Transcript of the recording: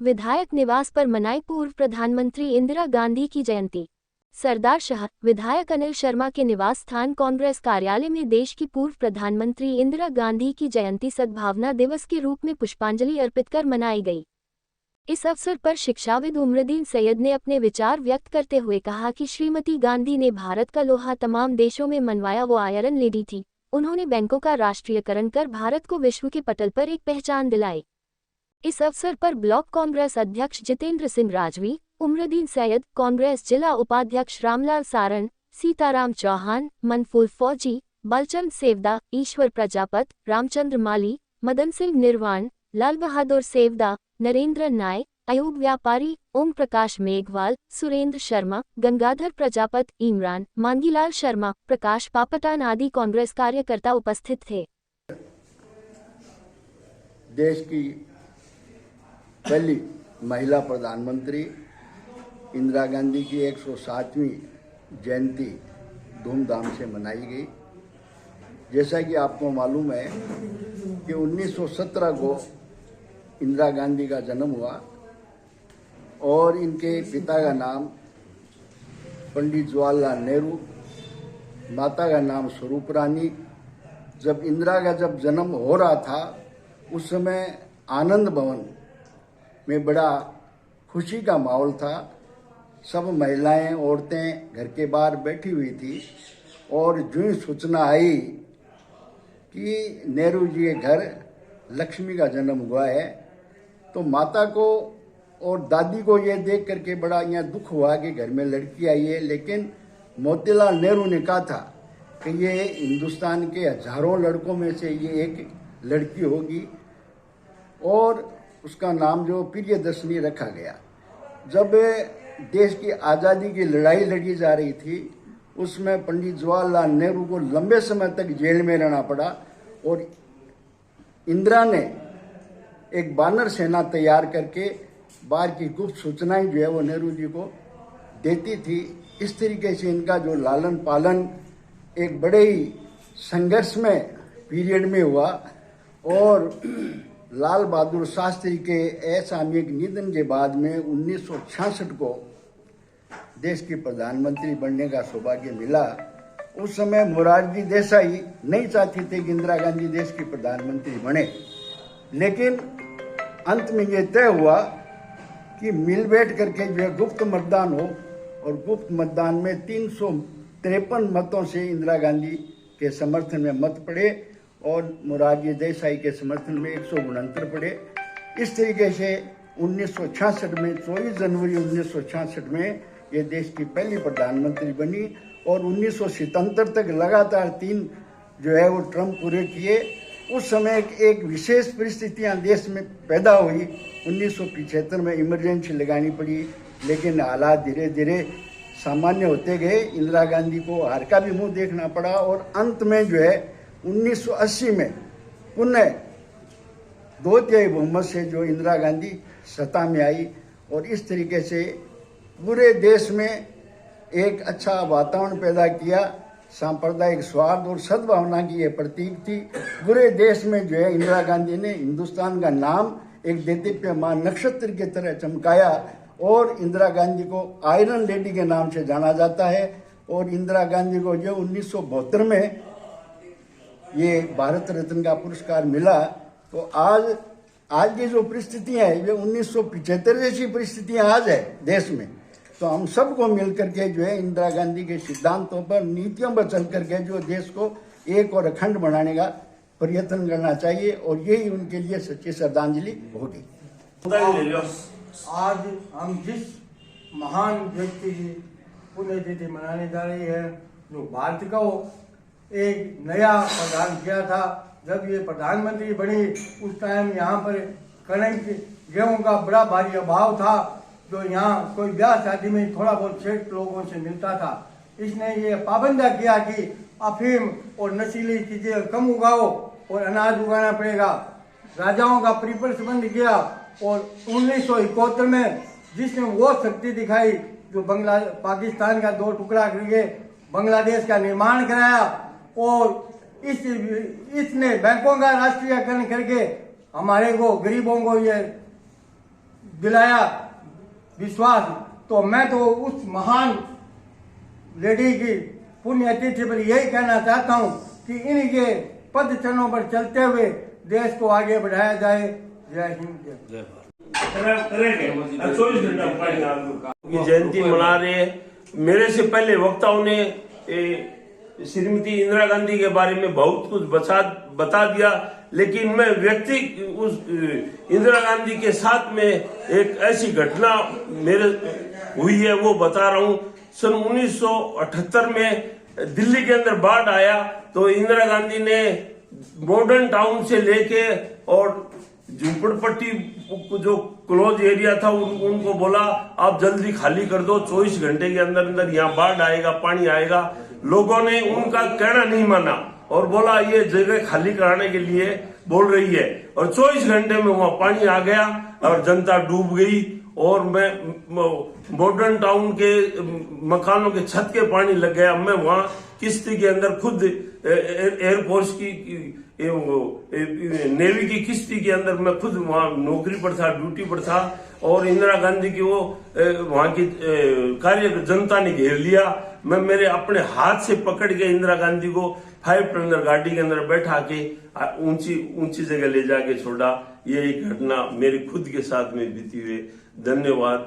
विधायक निवास पर मनाई पूर्व प्रधानमंत्री इंदिरा गांधी की जयंती। सरदार शहर विधायक अनिल शर्मा के निवास स्थान कांग्रेस कार्यालय में देश की पूर्व प्रधानमंत्री इंदिरा गांधी की जयंती सद्भावना दिवस के रूप में पुष्पांजलि अर्पित कर मनाई गई। इस अवसर पर शिक्षाविद उमरुद्दीन सैयद ने अपने विचार व्यक्त करते हुए कहा कि श्रीमती गांधी ने भारत का लोहा तमाम देशों में मनवाया, वो आयरन लेडी थी। उन्होंने बैंकों का राष्ट्रीयकरण कर भारत को विश्व के पटल पर एक पहचान दिलाई। इस अवसर पर ब्लॉक कांग्रेस अध्यक्ष जितेंद्र सिंह राजवी, उमरुद्दीन सैयद, कांग्रेस जिला उपाध्यक्ष रामलाल सारण, सीताराम चौहान, मनफूल फौजी, बलचंद सेवदा, ईश्वर प्रजापत, रामचंद्र माली, मदन सिंह निर्वाण, लाल बहादुर सेवदा, नरेंद्र नायक, अयूब व्यापारी, ओम प्रकाश मेघवाल, सुरेंद्र शर्मा, गंगाधर प्रजापत, इमरान, मांगीलाल शर्मा, प्रकाश पापटान आदि कांग्रेस कार्यकर्ता उपस्थित थे। देश की पहली महिला प्रधानमंत्री इंदिरा गांधी की 107वीं जयंती धूमधाम से मनाई गई। जैसा कि आपको मालूम है कि 1917 को इंदिरा गांधी का जन्म हुआ और इनके पिता का नाम पंडित जवाहरलाल नेहरू, माता का नाम स्वरूप रानी। जब इंदिरा का जन्म हो रहा था उस समय आनंद भवन में बड़ा खुशी का माहौल था। सब महिलाएं, औरतें घर के बाहर बैठी हुई थी और जो ही सूचना आई कि नेहरू जी के घर लक्ष्मी का जन्म हुआ है तो माता को और दादी को ये देख करके बड़ा यहाँ दुख हुआ कि घर में लड़की आई है। लेकिन मोतीलाल नेहरू ने कहा था कि ये हिंदुस्तान के हजारों लड़कों में से ये एक लड़की होगी और उसका नाम जो प्रियदर्शनी रखा गया। जब देश की आज़ादी की लड़ाई लड़ी जा रही थी उसमें पंडित जवाहरलाल नेहरू को लंबे समय तक जेल में रहना पड़ा और इंदिरा ने एक बानर सेना तैयार करके बाहर की गुप्त सूचनाएं जो है वो नेहरू जी को देती थी। इस तरीके से इनका जो लालन पालन एक बड़े ही संघर्षमय पीरियड में हुआ और लाल बहादुर शास्त्री के असामयिक निधन के बाद में 1966 को देश की प्रधानमंत्री बनने का सौभाग्य मिला। उस समय मोरारजी देसाई नहीं चाहते थे कि इंदिरा गांधी देश की प्रधानमंत्री बने, लेकिन अंत में ये तय हुआ कि मिल बैठ करके जो है गुप्त मतदान हो और गुप्त मतदान में 353 मतों से इंदिरा गांधी के समर्थन में मत पड़े और मोरारजी देसाई के समर्थन में 169 पड़े। इस तरीके से 1966 में 24 जनवरी 1966 में ये देश की पहली प्रधानमंत्री बनी और 1977 तक लगातार 3 जो है वो टर्म पूरे किए। उस समय एक विशेष परिस्थितियां देश में पैदा हुई। 1975 में इमरजेंसी लगानी पड़ी, लेकिन हालात धीरे धीरे सामान्य होते गए। इंदिरा गांधी को हार का भी मुंह देखना पड़ा और अंत में जो है 1980 में पुनः 2/3 बहुमत से जो इंदिरा गांधी सत्ता में आई और इस तरीके से पूरे देश में एक अच्छा वातावरण पैदा किया। सांप्रदायिक स्वार्थ और सद्भावना की ये प्रतीक थी। पूरे देश में जो है इंदिरा गांधी ने हिंदुस्तान का नाम एक देदीप्यमान नक्षत्र की तरह चमकाया और इंदिरा गांधी को आयरन लेडी के नाम से जाना जाता है। और इंदिरा गांधी को जो 1972 में ये भारत रत्न का पुरस्कार मिला। तो आज की जो परिस्थितियां है ये 1975 जैसी परिस्थितियां आज है देश में। तो हम सबको मिलकर के जो है इंदिरा गांधी के सिद्धांतों पर, नीतियों पर चल करके जो देश को एक और अखंड बनाने का प्रयत्न करना चाहिए और यही उनके लिए सच्ची श्रद्धांजलि होगी। आज हम जिस महान व्यक्ति की पुण्यतिथि मनाने जा रही है, जो भारत को एक नया प्रदान किया था। जब ये प्रधानमंत्री बनी उस टाइम यहाँ पर कणक गेहूं का बड़ा भारी अभाव था, जो यहाँ कोई ब्याह शादी में थोड़ा बहुत सेठ लोगों से मिलता था। इसने ये पाबंदा किया कि अफीम और नशीली चीजें कम उगाओ और अनाज उगाना पड़ेगा। राजाओं का प्रतिबंध किया और 1971 में जिसने वो शक्ति दिखाई जो पाकिस्तान का 2 टुकड़ा करके बांग्लादेश का निर्माण कराया और इसने बैंकों का राष्ट्रीयकरण करके हमारे को गरीबों को ये दिलाया विश्वास, तो मैं तो उस महान लेडी की पुण्यतिथि पर यही कहना चाहता हूँ कि इनके पद चरणों पर चलते हुए देश को आगे बढ़ाया जाए। जय हिंद, जय की जयंती मना रहे हैं। मेरे से पहले वक्ताओं ने श्रीमती इंदिरा गांधी के बारे में बहुत कुछ बता दिया, लेकिन मैं व्यक्ति उस इंदिरा गांधी के साथ में एक ऐसी घटना मेरे हुई है वो बता रहा हूँ। सन 1978 में दिल्ली के अंदर बाढ़ आया तो इंदिरा गांधी ने मॉडर्न टाउन से लेके और झुंपड़पट्टी जो क्लोज एरिया था उनको बोला आप जल्दी खाली कर दो, 24 घंटे के अंदर अंदर यहाँ बाढ़ आएगा, पानी आएगा। लोगों ने उनका कहना नहीं माना और बोला ये जगह खाली कराने के लिए बोल रही है, और 24 घंटे में वहां पानी आ गया और जनता डूब गई। और मैं मॉडर्न टाउन के मकानों के छत के पानी लग गया। मैं वहां किश्ती के अंदर खुद एयरफोर्स की नेवी की किश्ती के अंदर मैं खुद वहां नौकरी पर था, ड्यूटी पर था, और इंदिरा गांधी की वो वहां की कार्य जनता ने घेर लिया। मैं मेरे अपने हाथ से पकड़ के इंदिरा गांधी को 5 टनर गाड़ी के अंदर बैठा के ऊंची जगह ले जाके छोड़ा। ये एक घटना मेरी खुद के साथ में बीती हुई। धन्यवाद।